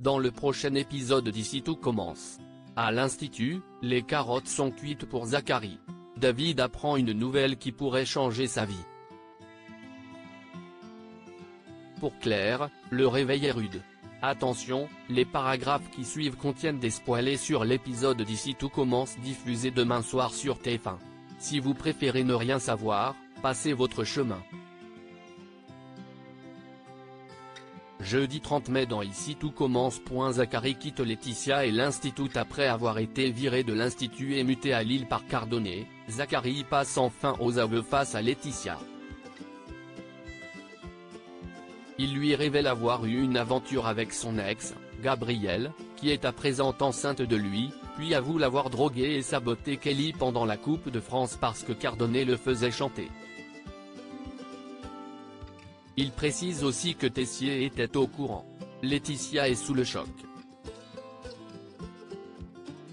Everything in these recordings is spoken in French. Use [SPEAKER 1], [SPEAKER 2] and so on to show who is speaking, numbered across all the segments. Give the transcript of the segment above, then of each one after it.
[SPEAKER 1] Dans le prochain épisode d'Ici tout commence. À l'Institut, les carottes sont cuites pour Zachary. David apprend une nouvelle qui pourrait changer sa vie. Pour Claire, le réveil est rude. Attention, les paragraphes qui suivent contiennent des spoilers sur l'épisode d'Ici tout commence diffusé demain soir sur TF1. Si vous préférez ne rien savoir, passez votre chemin. Jeudi 30 mai dans Ici tout commence. Zachary quitte Laetitia et l'Institut après avoir été viré de l'Institut et muté à Lille par Cardonnet. Zachary passe enfin aux aveux face à Laetitia. Il lui révèle avoir eu une aventure avec son ex, Gabrielle, qui est à présent enceinte de lui, puis avoue l'avoir drogué et saboté Kelly pendant la Coupe de France parce que Cardonnet le faisait chanter. Il précise aussi que Tessier était au courant. Laetitia est sous le choc.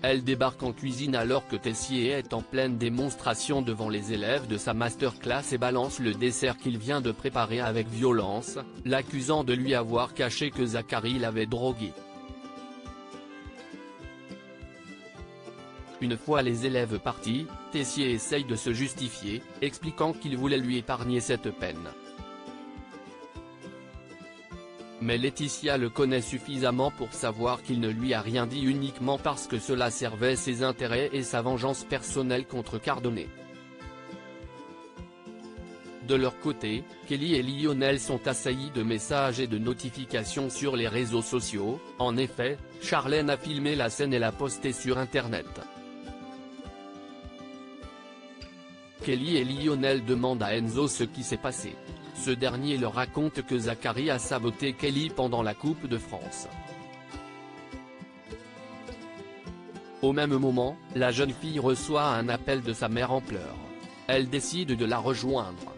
[SPEAKER 1] Elle débarque en cuisine alors que Tessier est en pleine démonstration devant les élèves de sa masterclass et balance le dessert qu'il vient de préparer avec violence, l'accusant de lui avoir caché que Zachary l'avait drogué. Une fois les élèves partis, Tessier essaye de se justifier, expliquant qu'il voulait lui épargner cette peine. Mais Laetitia le connaît suffisamment pour savoir qu'il ne lui a rien dit uniquement parce que cela servait ses intérêts et sa vengeance personnelle contre Cardonnet. De leur côté, Kelly et Lionel sont assaillis de messages et de notifications sur les réseaux sociaux. En effet, Charlène a filmé la scène et l'a postée sur internet. Kelly et Lionel demandent à Enzo ce qui s'est passé. Ce dernier leur raconte que Zachary a saboté Kelly pendant la Coupe de France. Au même moment, la jeune fille reçoit un appel de sa mère en pleurs. Elle décide de la rejoindre.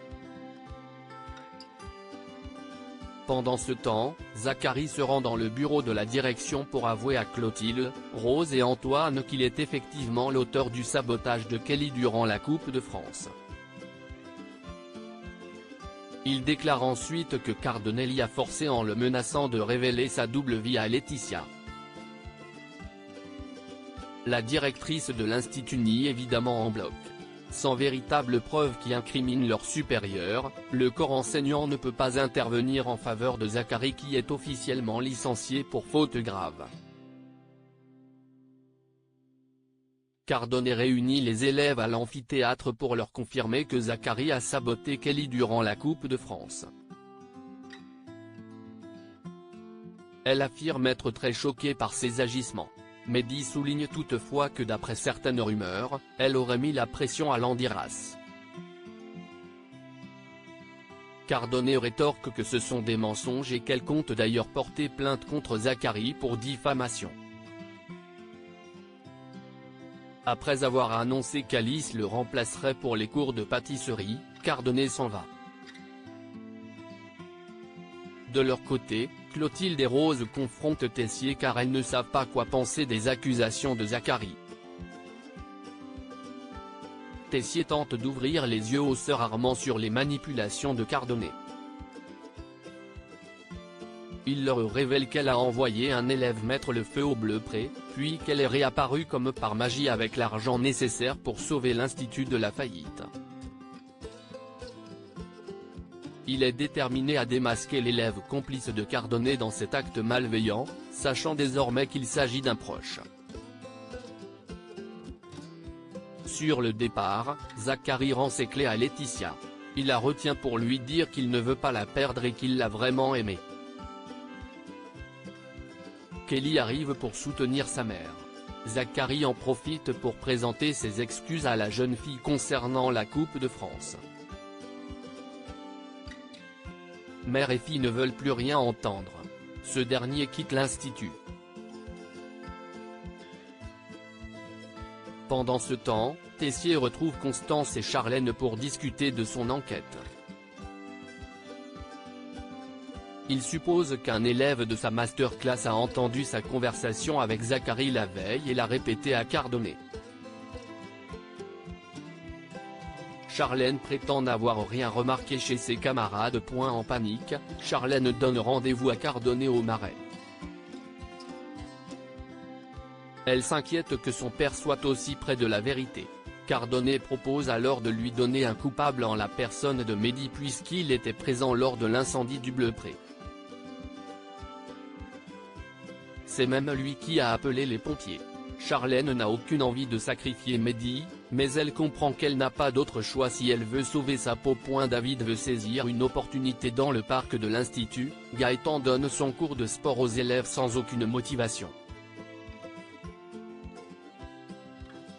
[SPEAKER 1] Pendant ce temps, Zachary se rend dans le bureau de la direction pour avouer à Clotilde, Rose et Antoine qu'il est effectivement l'auteur du sabotage de Kelly durant la Coupe de France. Il déclare ensuite que Cardonnet l'y a forcé en le menaçant de révéler sa double vie à Laetitia. La directrice de l'Institut nie évidemment en bloc. Sans véritable preuve qui incrimine leur supérieur, le corps enseignant ne peut pas intervenir en faveur de Zachary qui est officiellement licencié pour faute grave. Cardonnet réunit les élèves à l'amphithéâtre pour leur confirmer que Zachary a saboté Kelly durant la Coupe de France. Elle affirme être très choquée par ses agissements. Mehdi souligne toutefois que d'après certaines rumeurs, elle aurait mis la pression à Landiras. Cardonnet rétorque que ce sont des mensonges et qu'elle compte d'ailleurs porter plainte contre Zachary pour diffamation. Après avoir annoncé qu'Alice le remplacerait pour les cours de pâtisserie, Cardonnet s'en va. De leur côté, Clotilde et Rose confrontent Tessier car elles ne savent pas quoi penser des accusations de Zachary. Tessier tente d'ouvrir les yeux aux sœurs Armand sur les manipulations de Cardonnet. Il leur révèle qu'elle a envoyé un élève mettre le feu au Bleu Pré, puis qu'elle est réapparue comme par magie avec l'argent nécessaire pour sauver l'Institut de la faillite. Il est déterminé à démasquer l'élève complice de Cardonnet dans cet acte malveillant, sachant désormais qu'il s'agit d'un proche. Sur le départ, Zachary rend ses clés à Laetitia. Il la retient pour lui dire qu'il ne veut pas la perdre et qu'il l'a vraiment aimée. Kelly arrive pour soutenir sa mère. Zachary en profite pour présenter ses excuses à la jeune fille concernant la Coupe de France. Mère et fille ne veulent plus rien entendre. Ce dernier quitte l'Institut. Pendant ce temps, Tessier retrouve Constance et Charlène pour discuter de son enquête. Il suppose qu'un élève de sa masterclass a entendu sa conversation avec Zachary la veille et l'a répété à Cardonnet. Charlène prétend n'avoir rien remarqué chez ses camarades. En panique, Charlène donne rendez-vous à Cardonnet au Marais. Elle s'inquiète que son père soit aussi près de la vérité. Cardone propose alors de lui donner un coupable en la personne de Mehdi puisqu'il était présent lors de l'incendie du Bleupré. C'est même lui qui a appelé les pompiers. Charlène n'a aucune envie de sacrifier Mehdi, mais elle comprend qu'elle n'a pas d'autre choix si elle veut sauver sa peau. David veut saisir une opportunité dans le parc de l'Institut. Gaëtan donne son cours de sport aux élèves sans aucune motivation.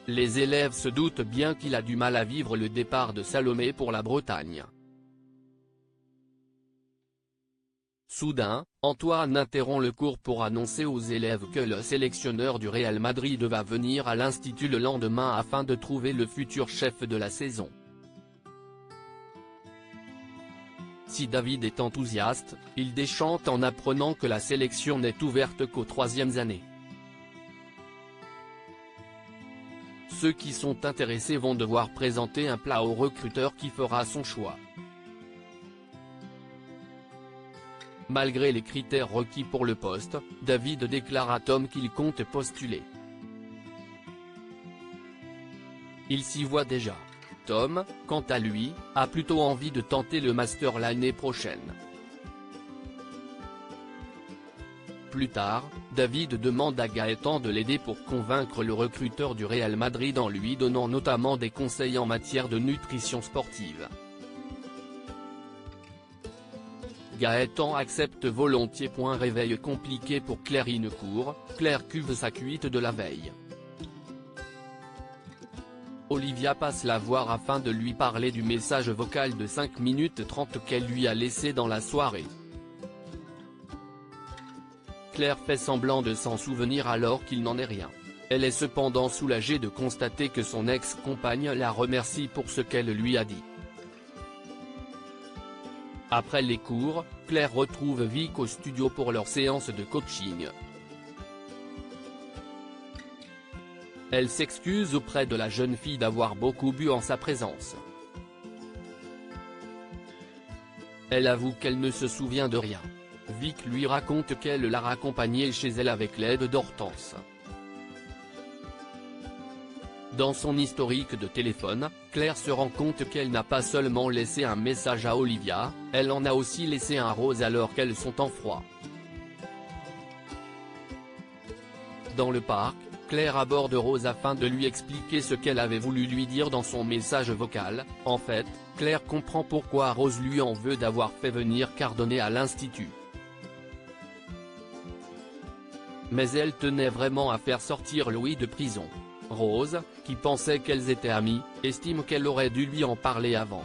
[SPEAKER 1] Les élèves se doutent bien qu'il a du mal à vivre le départ de Salomé pour la Bretagne. Soudain, Antoine interrompt le cours pour annoncer aux élèves que le sélectionneur du Real Madrid va venir à l'Institut le lendemain afin de trouver le futur chef de la saison. Si David est enthousiaste, il déchante en apprenant que la sélection n'est ouverte qu'aux 3e années. Ceux qui sont intéressés vont devoir présenter un plat au recruteur qui fera son choix. Malgré les critères requis pour le poste, David déclare à Tom qu'il compte postuler. Il s'y voit déjà. Tom, quant à lui, a plutôt envie de tenter le master l'année prochaine. Plus tard, David demande à Gaëtan de l'aider pour convaincre le recruteur du Real Madrid en lui donnant notamment des conseils en matière de nutrition sportive. Gaëtan accepte volontiers. Réveil compliqué pour Claire Hinecourt, Claire cuve sa cuite de la veille. Olivia passe la voir afin de lui parler du message vocal de 5 minutes 30 qu'elle lui a laissé dans la soirée. Claire fait semblant de s'en souvenir alors qu'il n'en est rien. Elle est cependant soulagée de constater que son ex-compagne la remercie pour ce qu'elle lui a dit. Après les cours, Claire retrouve Vic au studio pour leur séance de coaching. Elle s'excuse auprès de la jeune fille d'avoir beaucoup bu en sa présence. Elle avoue qu'elle ne se souvient de rien. Vic lui raconte qu'elle l'a raccompagnée chez elle avec l'aide d'Hortense. Dans son historique de téléphone, Claire se rend compte qu'elle n'a pas seulement laissé un message à Olivia, elle en a aussi laissé un Rose alors qu'elles sont en froid. Dans le parc, Claire aborde Rose afin de lui expliquer ce qu'elle avait voulu lui dire dans son message vocal. En fait, Claire comprend pourquoi Rose lui en veut d'avoir fait venir Cardone à l'Institut. Mais elle tenait vraiment à faire sortir Louis de prison. Rose, qui pensait qu'elles étaient amies, estime qu'elle aurait dû lui en parler avant.